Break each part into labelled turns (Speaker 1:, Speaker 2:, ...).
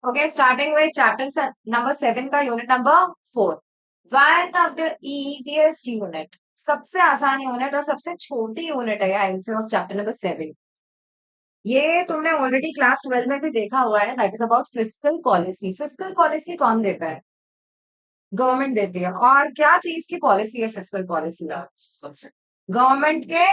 Speaker 1: Okay, starting with number 7 का unit number 4. One of the easiest unit, सबसे आसान unit और सबसे छोटी यूनिट है आंसर ऑफ चैप्टर नंबर 7. ये तुमने ऑलरेडी क्लास 12 में भी देखा हुआ है. That is about fiscal policy. Fiscal policy कौन देता है? गवर्नमेंट देती है. और क्या चीज की पॉलिसी है फिस्कल पॉलिसी? गवर्नमेंट के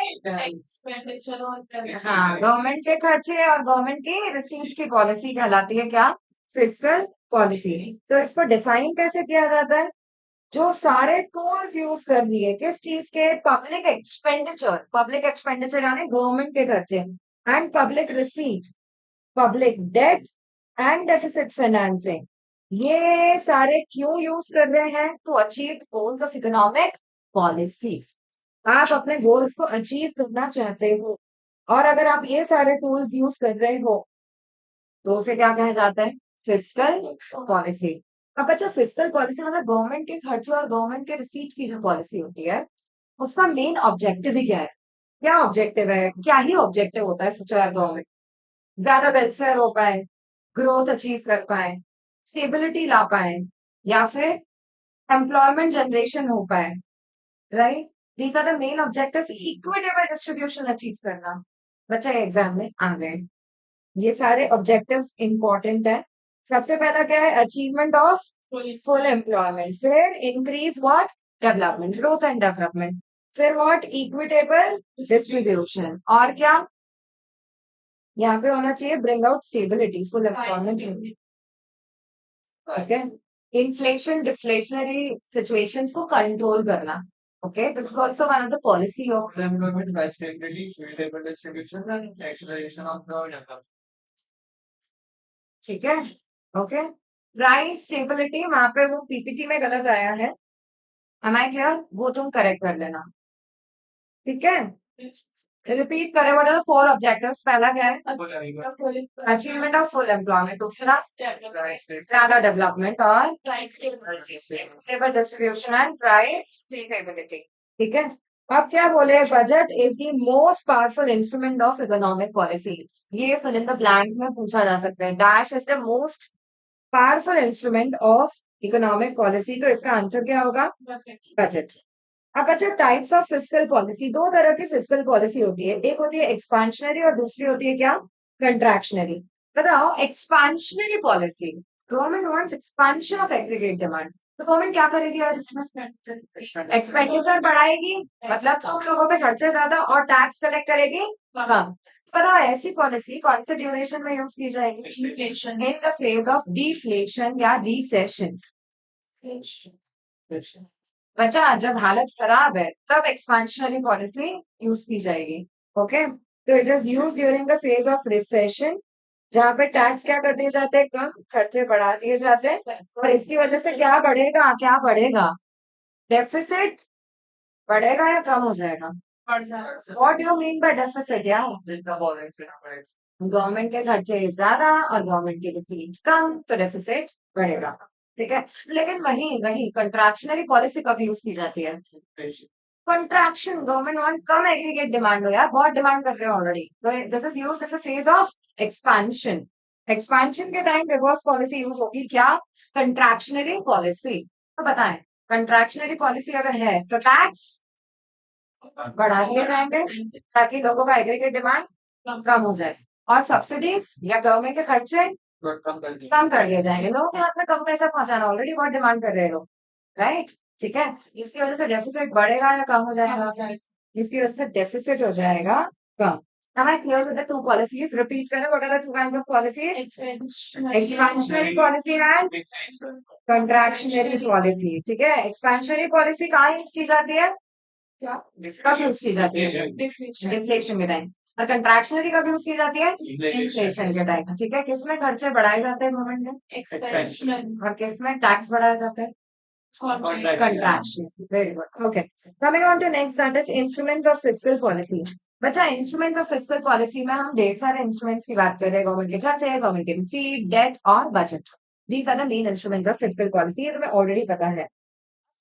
Speaker 1: हाँ, गवर्नमेंट के खर्चे और गवर्नमेंट की रिसीट की पॉलिसी कहलाती है क्या? Fiscal policy. तो इसको डिफाइन कैसे किया जाता है? जो सारे टूल्स यूज कर रही है किस चीज के? पब्लिक एक्सपेंडिचर यानी गवर्नमेंट के खर्चे, and public receipt, public debt and deficit financing. ये सारे क्यों यूज कर रहे हैं? To achieve goals of economic policy. आप अपने गोल्स को अचीव करना चाहते हो और अगर आप ये सारे टूल्स यूज कर रहे हो तो उसे क्या कहा जाता है? Fiscal policy. अब बच्चा, फिस्कल पॉलिसी मतलब गवर्नमेंट के खर्चे और गवर्नमेंट के रिसीट की जो पॉलिसी होती है उसका मेन ऑब्जेक्टिव ही क्या है? क्या ऑब्जेक्टिव है? क्या ही ऑब्जेक्टिव होता है सोचो यार. गवर्नमेंट ज्यादा वेलफेयर हो पाए, ग्रोथ अचीव कर पाए, स्टेबिलिटी ला पाए, या फिर एम्प्लॉयमेंट जनरेशन हो पाए. Right? These are the main objectives. Equitable distribution achieve करना. बच्चा एग्जाम में आ गए. ये सारे ऑब्जेक्टिव्स इंपॉर्टेंट है. सबसे पहला क्या है? Achievement of full employment. फिर increase what? Development, growth and development. फिर व्हाट? Equitable distribution. और क्या यहाँ पे होना चाहिए? Bring out stability, full employment. Okay. Inflation deflationary situations को कंट्रोल करना. Okay, this is also one of the policy of
Speaker 2: employment by stability, equitable distribution, and acceleration of the development.
Speaker 1: ठीक है. ओके. प्राइस स्टेबिलिटी, वहां पे वो PPT में गलत आया है. Am I clear? वो तुम करेक्ट कर लेना. ठीक है. रिपीट करें. What are the 4 objectives? पहला क्या है? Achievement of full employment. दूसरा ज्यादा डेवलपमेंट और stable distribution and price stability. ठीक है. अब क्या बोले? Budget is the most powerful instrument of economic policy. ये फिल इन द ब्लैंक में पूछा जा सकता है. Dash is the most powerful instrument of economic policy. तो इसका आंसर क्या होगा? बजट. अब अच्छा, टाइप्स ऑफ फिस्कल पॉलिसी. 2 तरह की फिस्कल पॉलिसी होती है. एक होती है एक्सपांशनरी और दूसरी होती है क्या? कंट्रैक्शनरी. बताओ, expansionary policy, government wants expansion of aggregate demand. तो गवर्नमेंट क्या करेगी यार इसमें? एक्सपेंडिचर बढ़ाएगी, मतलब तुम लोगों पे खर्चे ज्यादा, और टैक्स कलेक्ट करेगी कम. बताओ, ऐसी पॉलिसी कौन से ड्यूरेशन में यूज की जाएगी? In the phase of deflation या रिसेशन. बच्चा, जब हालत खराब है तब एक्सपांशनरी पॉलिसी यूज की जाएगी. ओके. तो it is use during the phase of recession, जहाँ पे टैक्स क्या कर दिए जाते हैं? कम, खर्चे बढ़ा दिए जाते हैं. और इसकी वजह से क्या बढ़ेगा? क्या बढ़ेगा? डेफिसिट बढ़ेगा या कम हो जाएगा? What do you mean by deficit यार? गवर्नमेंट के खर्चे ज्यादा और गवर्नमेंट की रिसीट कम, तो डेफिसिट बढ़ेगा. ठीक है. लेकिन वही वही कंट्रैक्शनरी पॉलिसी कब यूज की जाती है? कंट्रैक्शन, गवर्नमेंट वांट कम एग्रीगेट डिमांड हो यार, बहुत डिमांड कर रहे हो ऑलरेडी, तो this is used in the phase of expansion. Expansion के टाइम रिवर्स पॉलिसी यूज होगी क्या? कंट्रैक्शनरी पॉलिसी. तो बताएं, कंट्रैक्शनरी पॉलिसी अगर है तो टैक्स बढ़ा दिए जाएंगे ताकि लोगों का एग्रीगेट डिमांड कम हो जाए, और सब्सिडीज या गवर्नमेंट के खर्चे कम कर दिए जाएंगे. लोगों के हाथ में कम पैसा पहुंचाना, ऑलरेडी बहुत डिमांड कर रहे हैं लोग. राइट? ठीक है. इसकी वजह से डेफिसिट बढ़ेगा या कम हो जाएगा? इसकी वजह से डेफिसिट हो जाएगा कम. Am I clear with the two policies? Repeat करें. What are the two kinds of policies? Expansionary policy and contractionary policy. ठीक है. एक्सपेंशनरी पॉलिसी कहाँ यूज की जाती है? क्या कब यूज की जाती है? डिफ्लेशन के टाइम. और कंट्रैक्शनरी कब यूज की जाती है? इन्फ्लेशन के टाइम. ठीक है. किसमें खर्चे बढ़ाए जाते हैं गवर्नमेंट में? एक्सपेंशन. और किसमें टैक्स बढ़ाया जाता है? Contraction. Very good. Okay. Coming on to next, that is instruments of fiscal policy. बच्चा, इंस्ट्रूमेंट ऑफ फिस्कल पॉलिसी में हम ढेर सारे इंस्ट्रूमेंट्स की बात कर रहे हैं. गवर्नमेंट के खर्चे, गवर्नमेंट के रिसीट, डेट और budget. These are the main instruments of fiscal policy. ये तुम्हें ऑलरेडी पता है.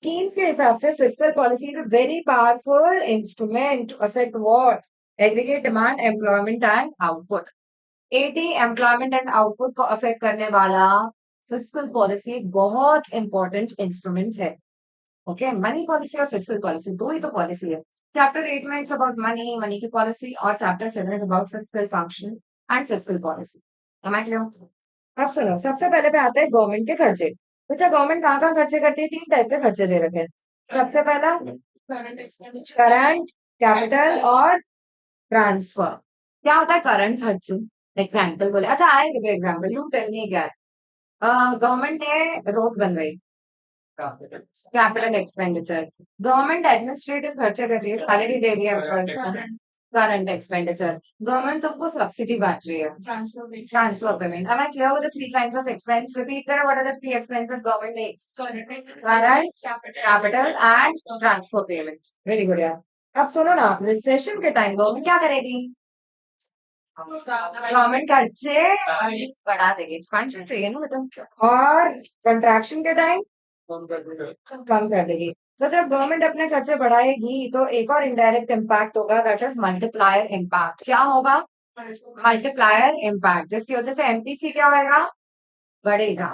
Speaker 1: कीन्स के हिसाब से fiscal policy is a very powerful instrument to affect what? Aggregate demand, employment and output. 80 employment and output को affect करने वाला फिस्कल पॉलिसी एक बहुत इंपॉर्टेंट इंस्ट्रूमेंट है। ओके, मनी पॉलिसी और फिस्कल पॉलिसी दो ही तो पॉलिसी है। चैप्टर 8 में इट्स अबाउट मनी, मनी की पॉलिसी, और chapter 7 is about fiscal function and fiscal policy. समझ लो। अब सुनो, सबसे पहले पे आता है गवर्नमेंट के खर्चे। अच्छा, गवर्नमेंट कहाँ कहाँ खर्चे करती है? 3 टाइप के खर्चे दे रखे हैं। सबसे पहला
Speaker 2: करंट एक्सपेंडिचर,
Speaker 1: करंट, कैपिटल और ट्रांसफर। क्या होता है करंट खर्चे? एग्जाम्पल बोले, अच्छा आएंगे एग्जाम्पल, यू टेल मी क्या है। गवर्नमेंट ने रोड बनवाई, कैपिटल एक्सपेंडिचर। गवर्नमेंट एडमिनिस्ट्रेटिव खर्चे कर रही है, सैलरी दे रही है एम्प्लॉयज को, करंट एक्सपेंडिचर। गवर्नमेंट तुमको सब्सिडी बांट रही है, transfer payment. Am I clear with the three kinds of expense? Repeat करें, what are the three expenses government makes? Current, capital and transfer payments. Very good यार। अब सुनो ना, रिसेशन के टाइम गवर्नमेंट क्या करेगी? गवर्नमेंट खर्चे बढ़ा देगी, एक्सपेंशन चाहिए ना मतलब। और कंट्रैक्शन के टाइम कम कर देगी। तो जब गवर्नमेंट अपने खर्चे बढ़ाएगी तो एक और इनडायरेक्ट इम्पैक्ट होगा, दैट इज मल्टीप्लायर इम्पैक्ट। क्या होगा? मल्टीप्लायर इम्पैक्ट, जिसकी वजह से एमपीसी क्या होगा? बढ़ेगा।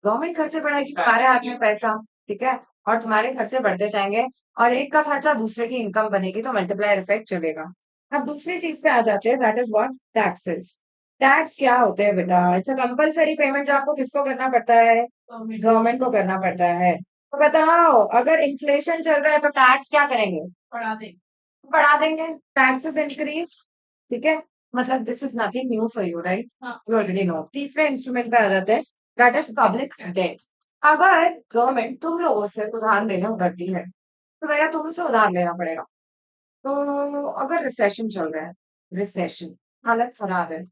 Speaker 1: गवर्नमेंट खर्चे बढ़ाएगी, तुम्हारे हाथ में पैसा, ठीक है, और तुम्हारे खर्चे बढ़ते जाएंगे, और एक का खर्चा दूसरे की इनकम बनेगी, तो मल्टीप्लायर इफेक्ट चलेगा। अब दूसरी चीज पे आ जाते हैं, that is what? Taxes. Tax क्या होते हैं बेटा? अच्छा, कंपलसरी पेमेंट जो आपको किसको करना पड़ता है? गवर्नमेंट को करना पड़ता है। तो बताओ, अगर इन्फ्लेशन चल रहा है तो टैक्स क्या करेंगे? बढ़ा देंगे, टैक्सेस इंक्रीज, ठीक है। मतलब this is nothing new for you, right? You already know. तीसरे इंस्ट्रूमेंट पे आ जाते हैं, दैट इज पब्लिक डेट। अगर गवर्नमेंट तुम लोगों से उधार लेने उतरती है तो भैया तुमसे उधार लेना पड़ेगा। तो अगर रिसेशन चल रहा है, रिसेशन, हालत खराब है,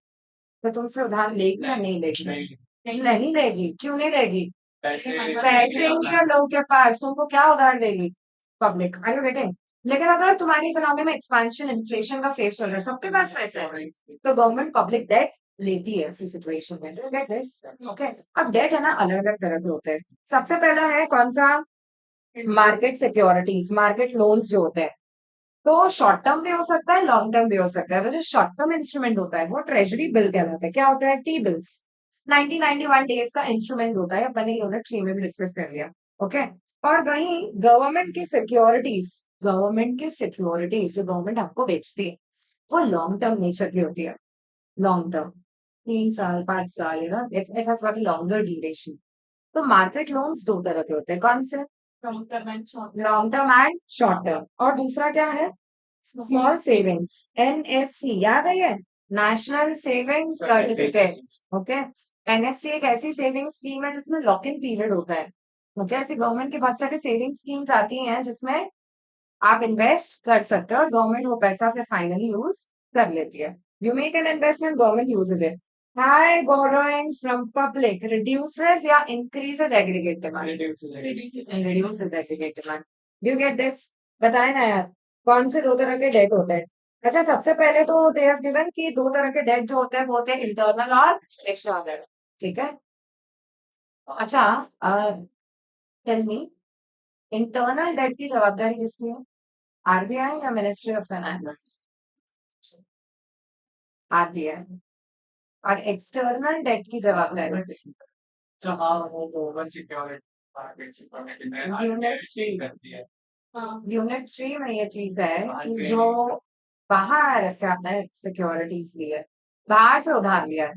Speaker 1: तो तुमसे उधार लेगी या नहीं लेगी? नहीं लेगी। क्यों नहीं लेगी?
Speaker 2: पैसे
Speaker 1: पैसे उनके लोगों के पास, तुमको क्या उधार देगी? पब्लिक। Are you getting? लेकिन अगर तुम्हारी इकोनॉमी में एक्सपेंशन, इन्फ्लेशन का फेस चल रहा है, सबके पास पैसे है, तो गवर्नमेंट पब्लिक डेट लेती है ऐसी सिचुएशन में। Do get this? ओके। अब डेट है ना, अलग अलग तरह के होते हैं। सबसे पहला है कौन सा? मार्केट सिक्योरिटीज, मार्केट लोन्स जो होते हैं। तो शॉर्ट टर्म भी हो सकता है, लॉन्ग टर्म भी हो सकता है। तो जो शॉर्ट टर्म इंस्ट्रूमेंट होता है वो ट्रेजरी बिल कहलाता है। क्या होता है? T bills. 1991 डेज का इंस्ट्रूमेंट होता है, अपन ने यूनिट 3 में भी डिस्कस कर लिया। ओके। और वहीं गवर्नमेंट की सिक्योरिटीज जो गवर्नमेंट आपको बेचती है, वो लॉन्ग टर्म नेचर की होती है। लॉन्ग टर्म, 3 साल 5 साल, you know, it has got longer duration. तो मार्केट लोन्स दो तरह के होते हैं, कौन से? Long term and short term. और दूसरा क्या है? स्मॉल सेविंग्स, एनएससी, याद है ये? National saving certificate. Okay. NSC एक ऐसी सेविंग स्कीम है जिसमें लॉक इन पीरियड होता है। ओके, ऐसी गवर्नमेंट की बहुत सारी सेविंग स्कीम्स आती हैं जिसमें आप इन्वेस्ट कर सकते हो और गवर्नमेंट वो पैसा फिर फाइनली यूज कर लेती है। You make an investment, government uses it. High borrowing from public reduces या increases aggregate demand? Reduces aggregate demand. Do get this? बताए ना यार, कौन से दो तरह के डेट होते हैं? अच्छा, सबसे पहले तो दे हैव गिवन कि दो तरह के डेट जो होते हैं वो होते हैं इंटरनल और एक्सटर्नल, ठीक है। अच्छा, टेल मी, इंटरनल डेट की जवाबदारी किसकी है? आरबीआई या मिनिस्ट्री ऑफ फाइनेंस? आरबीआई। और एक्सटर्नल डेट की जवाबदारी
Speaker 2: जहाँ वो गवर्नमेंट सिक्योरिटी, मार्केट सिक्योरिटी में इन्वेस्टिंग करती है।
Speaker 1: यूनिट 3 में ये चीज है कि जो बाहर से आपने सिक्योरिटीज ली है, बाहर से उधार लिया है,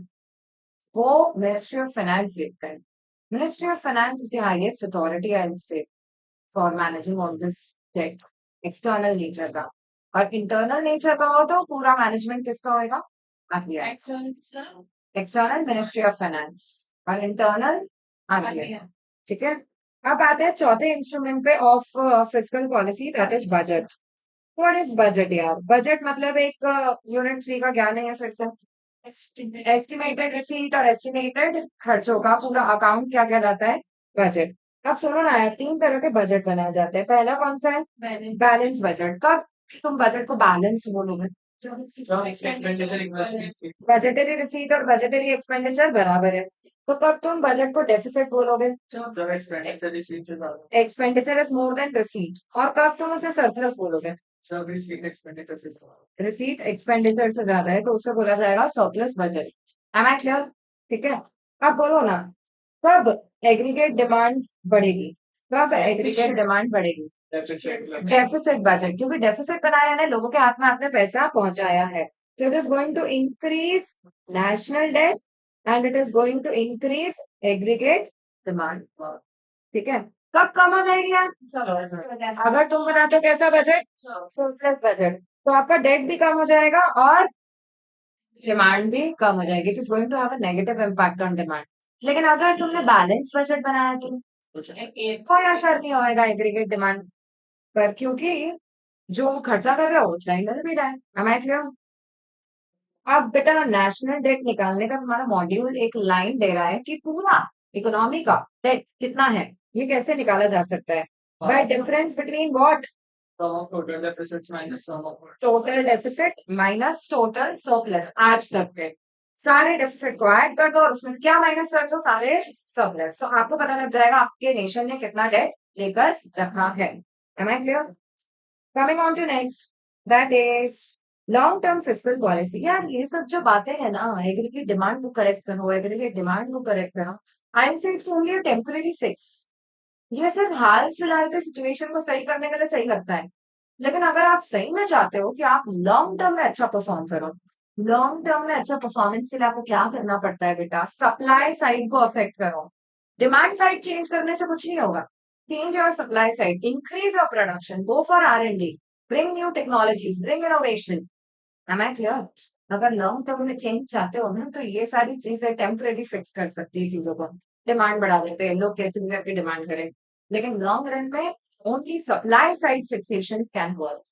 Speaker 1: वो मिनिस्ट्री ऑफ फाइनेंस देखता है। Ministry of finance is the highest authority I say for managing all this debt, external nature का। और इंटरनल नेचर का हो तो पूरा मैनेजमेंट किसका होगा? RBI. External ministry of finance और इंटरनल आरबीआई, ठीक है। अब आते हैं चौथे इंस्ट्रूमेंट पे of fiscal policy, that is budget. What is budget यार? बजट मतलब एक यूनिट 3 का ज्ञान है फिर से। एस्टिमेटेड रिसीट और एस्टिमेटेड खर्चों का पूरा अकाउंट क्या कहलाता है? बजट। अब सुनो ना यार, 3 तरह के बजट बनाए जाते हैं। पहला कौन सा है? Balance budget. कब तुम बजट को बैलेंस बोलोगे?
Speaker 2: एक्सपेंडिचर इन्वेस्टमेंट,
Speaker 1: बजटरी रिसीट और बजटरी एक्सपेंडिचर बराबर है, तो कब तुम बजट को डेफिसिट बोलोगे?
Speaker 2: जब एक्सपेंडिचर रिसीट से ज्यादा,
Speaker 1: expenditure is more than receipt. और कब तुम उसे सरप्लस बोलोगे?
Speaker 2: सब रिसीट एक्सपेंडिचर से
Speaker 1: रिसीट एक्सपेंडिचर से ज्यादा है तो उसे बोला जाएगा surplus budget. Am I clear? ठीक है, अब बोलो ना, कब एग्रीगेट डिमांड बढ़ेगी? कब एग्रीगेट डिमांड बढ़ेगी? डेफिसिट बजट, क्योंकि डेफिसिट बनाया है, लोगों के हाथ में आपने पैसा पहुंचाया है, तो it is going to increase national debt and it is going to increase aggregate demand. ठीक है, कब कम हो जाएगी यार? अगर तुम बनाते हो कैसा बजट? सरप्लस बजट, तो आपका डेट भी कम हो जाएगा और डिमांड भी कम हो जाएगी। It is going to have a negative impact on demand. लेकिन अगर तुमने बैलेंस बजट बनाया तो कोई असर नहीं होएगा एग्रीगेट डिमांड पर, क्योंकि जो खर्चा कर रहे हो उतना ही मिल भी रहा है। Am I clear? अब बेटा नेशनल डेट निकालने का तुम्हारा मॉड्यूल एक लाइन दे रहा है कि पूरा इकोनॉमी का डेट कितना है, ये कैसे निकाला जा सकता है? Bye difference between what?
Speaker 2: sum of total deficits minus sum of
Speaker 1: total deficit minus total surplus, आज तक के सारे डेफिसिट को ऐड कर दो और उसमें से क्या माइनस कर दो? सारे सरप्लस। तो आपको पता लग जाएगा आपके नेशन ने कितना डेट लेकर रखा है। Am I clear? Coming on to next, that is long term fiscal policy. यार ये सब जो बातें हैं ना, एग्रीगेट डिमांड को करेक्ट करो, एग्रीगेट डिमांड को करेक्ट करो, आई एम से it's only a temporary fix. ये सिर्फ हाल फिलहाल के सिचुएशन को सही करने के लिए सही लगता है, लेकिन अगर आप सही में चाहते हो कि आप लॉन्ग टर्म में अच्छा परफॉर्म करो, लॉन्ग टर्म में अच्छा परफॉर्मेंस के लिए आपको क्या करना पड़ता है बेटा? सप्लाई साइड को अफेक्ट करो। डिमांड साइड चेंज करने से कुछ नहीं होगा। Change your supply side, increase your production, go for R&D, bring new technologies, bring innovation. Am I clear? अगर लॉन्ग टर्म में चेंज चाहते हो ना, तो ये सारी चीजें टेम्परेरी फिक्स कर सकती है चीजों को। डिमांड बढ़ा देते हैं लोग, कैसे भी करके डिमांड करें, लेकिन लॉन्ग रन में only supply side fixation can work.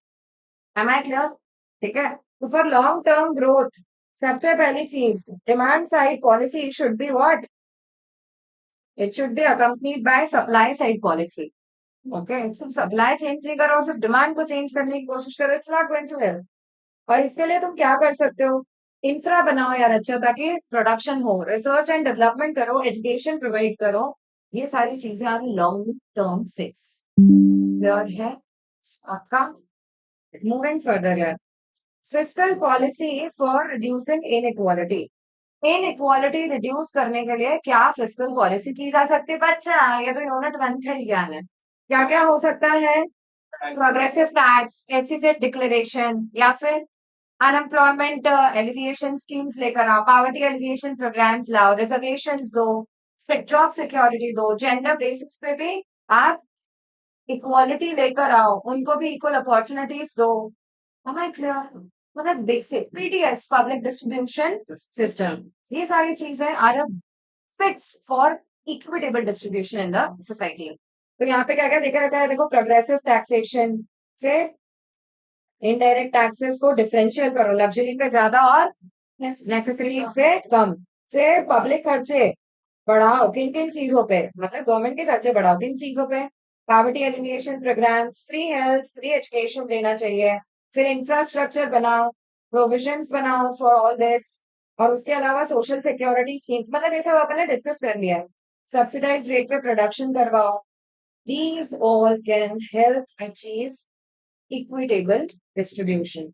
Speaker 1: Am I clear? ठीक है, तो फॉर लॉन्ग टर्म ग्रोथ सबसे पहली चीज, demand side policy should be what? It should be accompanied by supply side policy. Okay, तुम सप्लाई चेंज नहीं करो और सिर्फ डिमांड को चेंज करने की कोशिश करो, it's not going to help. और इसके लिए तुम क्या कर सकते हो? इंफ्रा बनाओ यार अच्छा, ताकि प्रोडक्शन हो, रिसर्च एंड डेवलपमेंट करो, एजुकेशन प्रोवाइड करो, ये सारी चीजें are long term fix. Clear है आपका? मूविंग फर्दर यार, fiscal policy for reducing inequality. Inequality reduce करने के लिए क्या फिस्कल पॉलिसी की जा सकती है? बच्चा ये तो यूनिट 1 का ही ज्ञान है। क्या क्या हो सकता है? प्रोग्रेसिव टैक्स, एसईजेड डिक्लेरेशन, या फिर अनएम्प्लॉयमेंट एलिविएशन स्कीम्स लेकर आओ, पॉवर्टी एलिविएशन प्रोग्राम्स लाओ, रिजर्वेशन दो, जॉब सिक्योरिटी दो, जेंडर बेसिस पे भी आप इक्वालिटी लेकर आओ, उनको भी इक्वल अपॉर्चुनिटीज दो। हमें क्लियर? मतलब basic PDS, public distribution system, ये सारी चीजें are fix for equitable distribution in the society. तो यहाँ पे क्या क्या देखा रखा है? देखो, प्रोग्रेसिव टैक्सेशन, फिर इनडायरेक्ट टैक्सेस को डिफरेंशियल करो, लग्जरी पे ज्यादा और नेसेसरीज पे कम, फिर पब्लिक खर्चे बढ़ाओ किन किन चीजों पे? मतलब गवर्नमेंट के खर्चे बढ़ाओ किन चीजों पे? Poverty elimination programmes, free health, free education देना चाहिए, फिर इंफ्रास्ट्रक्चर बनाओ, प्रोविजंस बनाओ फॉर ऑल दिस, और उसके अलावा सोशल सिक्योरिटी स्कीम्स, मतलब ये सब अपन ने डिस्कस कर लिया है। सब्सिडाइज रेट पे प्रोडक्शन करवाओ। These all can help achieve equitable distribution.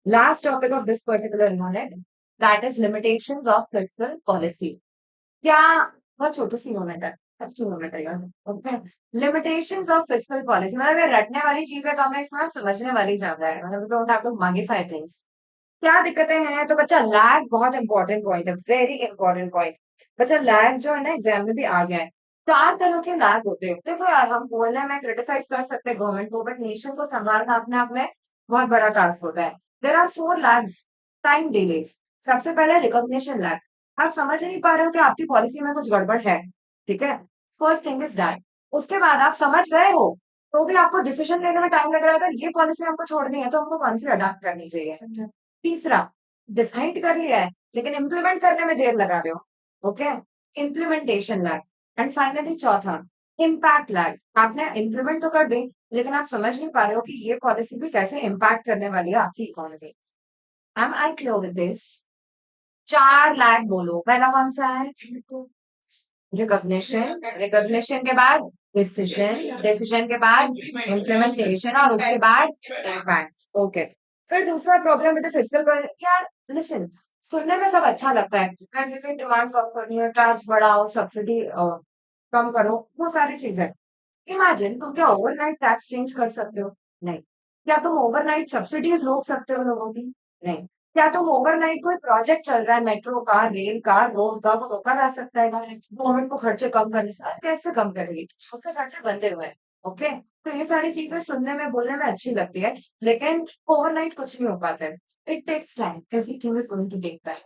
Speaker 1: Last topic of this particular unit, that is limitations of fiscal policy. क्या? बहुत छोटी सी यूनिट है, अच्छी यूनिट है यार। Okay, limitations of fiscal policy, मतलब ये रटने वाली चीजें कम है, इसमें समझने वाली ज्यादा है, मतलब डोंट हैव टू मगिफाई थिंग्स। क्या दिक्कतें हैं? तो बच्चा लैग बहुत इंपॉर्टेंट पॉइंट है, वेरी इंपॉर्टेंट पॉइंट। बच्चा लैग जो है ना एग्जाम में भी आ गया है। चार तरह के लैग होते हैं। देखो यार, हम बोलने में क्रिटिसाइज कर सकते हैं गवर्नमेंट को, बट नेशन को संभालना अपने आप में बहुत बड़ा टास्क होता है। There are 4 lags. Time delays, सबसे पहले रिकॉग्निशन लैग, आप समझ नहीं पा रहे हो कि आपकी पॉलिसी में कुछ गड़बड़ है, ठीक है, फर्स्ट थिंग इज दैट। उसके बाद आप समझ गए हो तो भी आपको डिसीजन लेने में टाइम लग रहा है, अगर ये पॉलिसी हमको छोड़नी है तो हमको कौन सी अडॉप्ट करनी चाहिए। तीसरा, डिसाइड कर लिया है लेकिन इम्प्लीमेंट करने में देर लगा रहे हो, okay, implementation lag. And finally चौथा, इम्पैक्ट लैग, आपने इम्प्लीमेंट तो कर दी लेकिन आप समझ नहीं पा रहे हो कि ये पॉलिसी भी कैसे इम्पैक्ट करने वाली है आपकी economy. Am I clear with this? चार लैग बोलो, पहला कौन सा है? रिकॉग्निशन, रिकॉग्निशन के बाद डिसीजन के बाद इम्प्लीमेंटेशन और उसके बाद इम्पैक्ट। ओके, फिर दूसरा प्रॉब्लम विद फिजिकल यार, लिसन, सुनने में सब अच्छा लगता है, डिमांड कम करनी है, टैक्स बढ़ाओ, सब्सिडी कम करो, वो सारी चीजें। इमेजिन तुम क्या ओवरनाइट टैक्स चेंज कर सकते हो? नहीं। क्या तुम ओवरनाइट सब्सिडीज रोक सकते हो लोगों की? नहीं। क्या तुम ओवरनाइट कोई प्रोजेक्ट चल रहा है मेट्रो का, रेल का, रोड का, वो रोका जा सकता है? गवर्नमेंट को खर्चे कम करने से कैसे कम करेगी? उसके खर्चे बंधे हुए हैं। ओके, तो ये सारी चीजें सुनने में बोलने में अच्छी लगती है, लेकिन ओवरनाइट कुछ नहीं हो पाता है। It takes time, everything is going to take time.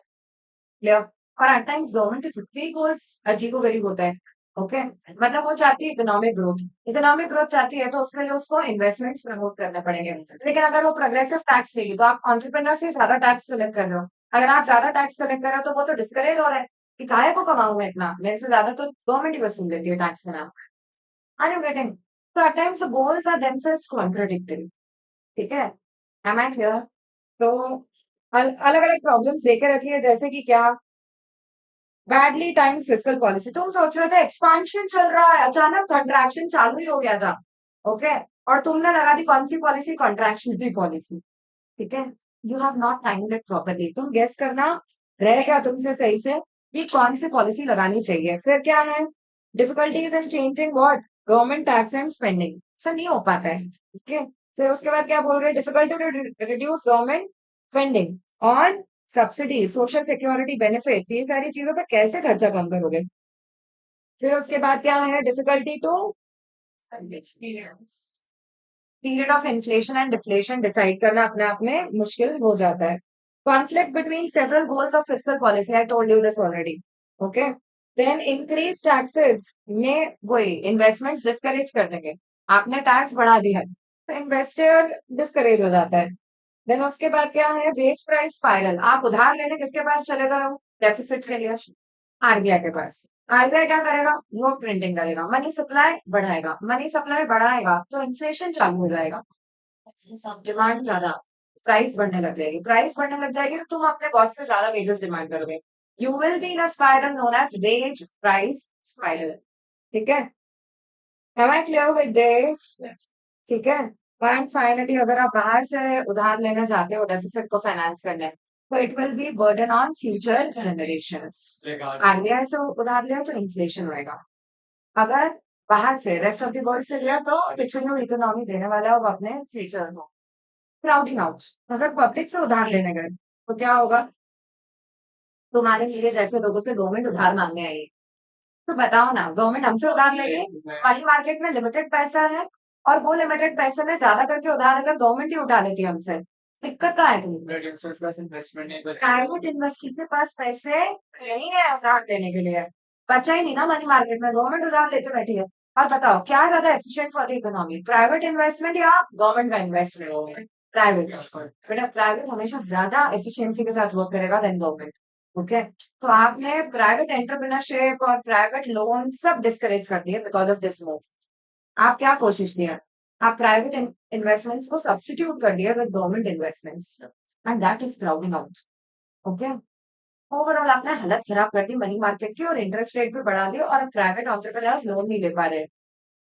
Speaker 1: Clear? और एट टाइम्स गवर्नमेंट के खुद के ही गोल्स अजीबोगरीब होता है। ओके, मतलब वो चाहती है इकोनॉमिक ग्रोथ। इकोनॉमिक ग्रोथ चाहती है तो उसके लिए उसको इन्वेस्टमेंट्स प्रमोट करने पड़ेंगे। लेकिन अगर वो प्रोग्रेसिव टैक्स लेगी तो आप ऑन्टरप्रेन्योर से ज्यादा टैक्स कलेक्ट कर रहे हो। अगर आप ज्यादा टैक्स कलेक्ट कर रहे हो तो वो तो डिस्करेज हो रहा है कि काहे को कमाऊं मैं इतना, मेरे से ज्यादा तो गवर्नमेंट ही वसूल लेती है टैक्स का नाम। Are you getting? तो at times the goals are themselves contradictory. ठीक है, एम आई क्लियर? तो अलग अलग प्रॉब्लम्स देके रखिए, जैसे कि क्या, बैडली टाइम फिजिकल पॉलिसी। तुम सोच रहे थे एक्सपांशन चल रहा है, अचानक कंट्रैक्शन चालू ही हो गया था। ओके, और तुमने लगा दी कौन सी पॉलिसी? कंट्रैक्शन की पॉलिसी। ठीक है, you have not timed it properly. तुम गेस करना रह गया तुमसे सही से कि कौन सी पॉलिसी लगानी चाहिए। फिर क्या है? Difficulties in changing what government tax and spending, sir नहीं हो पाता है। ओके, फिर उसके बाद क्या बोल रहे हैं? Difficulty to reduce government spending on subsidy, social security benefits, ये सारी चीजों पर कैसे खर्चा कम करोगे? फिर उसके बाद क्या है? Difficulty to period of inflation and deflation decide करना अपने आप में मुश्किल हो जाता है। Conflict between several goals of fiscal policy, I told you this already. Okay, then increase taxes में वही इन्वेस्टमेंट्स डिस्करेज कर देंगे। आपने टैक्स बढ़ा दिया है तो इन्वेस्टर डिस्करेज हो जाता है। देन उसके बाद क्या है? Wage price spiral. आप उधार लेने किसके पास चले गए हो डेफिसिट के लिए? आरबीआई के पास। आरबीआई क्या करेगा? नोट प्रिंटिंग करेगा, मनी सप्लाई बढ़ाएगा, मनी सप्लाई बढ़ाएगा तो इन्फ्लेशन चालू हो जाएगा, डिमांड ज्यादा, प्राइस बढ़ने लग जाएगी। प्राइस बढ़ने लग जाएगी तो तुम अपने बॉस से ज्यादा वेजेस डिमांड करोगे। You will be in a spiral known as wage price spiral. ठीक है, am I clear with this? ठीक है, एंड फाइनली अगर आप बाहर से उधार लेना चाहते हो डेफिसिट को फाइनेंस करने, तो it will be burden on future generations. RBI से उधार लिया तो इन्फ्लेशन होएगा। अगर बाहर से रेस्ट ऑफ द वर्ल्ड से लिया तो पिछड़ी हुई इकोनॉमी देने वाला है वो अपने फ्यूचर को। क्राउडिंग आउट, अगर पब्लिक से उधार लेने गए तो क्या होगा? तुम्हारे मेरे जैसे लोगों से गवर्नमेंट उधार मांगने आई, तो बताओ ना, गवर्नमेंट हमसे उधार लेगी? मनी मार्केट में लिमिटेड पैसा है, और वो लिमिटेड पैसे में ज्यादा करके उधार अगर गवर्नमेंट ही उठा लेती है हमसे, दिक्कत कहाँ है तुम्हें? प्राइवेट इन्वेस्टर के पास पैसे नहीं है उधार देने के लिए, बचा ही नहीं ना मनी मार्केट में, गवर्नमेंट उधार लेके बैठी है। और बताओ क्या ज्यादा efficient for the economy, private investment या गवर्नमेंट का इन्वेस्टमेंट? प्राइवेट। बेटा प्राइवेट हमेशा ज्यादा एफिशिएंसी के साथ वर्क करेगा देन गवर्नमेंट। ओके, तो आपने प्राइवेट एंटरप्रेन्योरशिप और प्राइवेट लोन सब डिस्करेज कर दिए बिकॉज ऑफ दिस मूव। आप क्या कोशिश किया? आप प्राइवेट इन्वेस्टमेंट्स को सब्स्टिट्यूट कर दिया with government investments, and that is crowding out. Okay, overall आपने हालत खराब कर दी मनी मार्केट की, और इंटरेस्ट रेट भी बढ़ा दी, और प्राइवेट एंटरप्रेन्योर्स लोन नहीं ले पा रहे।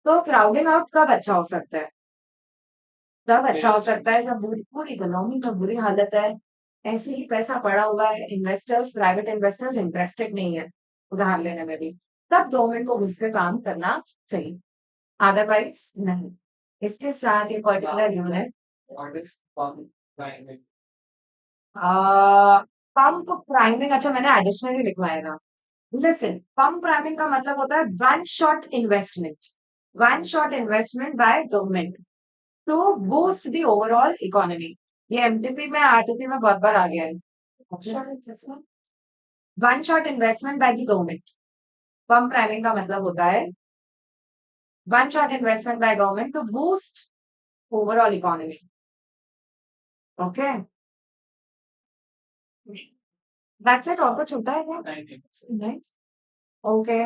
Speaker 1: तो क्राउडिंग आउट कब अच्छा हो सकता है? तब अच्छा हो सकता है जब पूरी इकोनॉमी में बुरी हालत है, ऐसे ही पैसा पड़ा हुआ है, इन्वेस्टर्स, प्राइवेट इन्वेस्टर्स इंटरेस्टेड नहीं है उधार लेने में भी, तब गवर्नमेंट को घुस के काम करना चाहिए, अदरवाइज नहीं। इसके साथ ये पर्टिकुलर यूनिट पंप प्राइमिंग, अच्छा मैंने एडिशनली लिखवाया था। लिसन, पंप प्राइमिंग का मतलब होता है one shot investment, one shot investment by government to boost the overall economy. ये एमटीपी में आरटीपी में बहुत बार आ गया है। One shot investment by the government, pump priming का मतलब होता है one shot investment by government to boost overall economy. Okay, that's it. और कुछ होता है क्या? नहीं। ओके।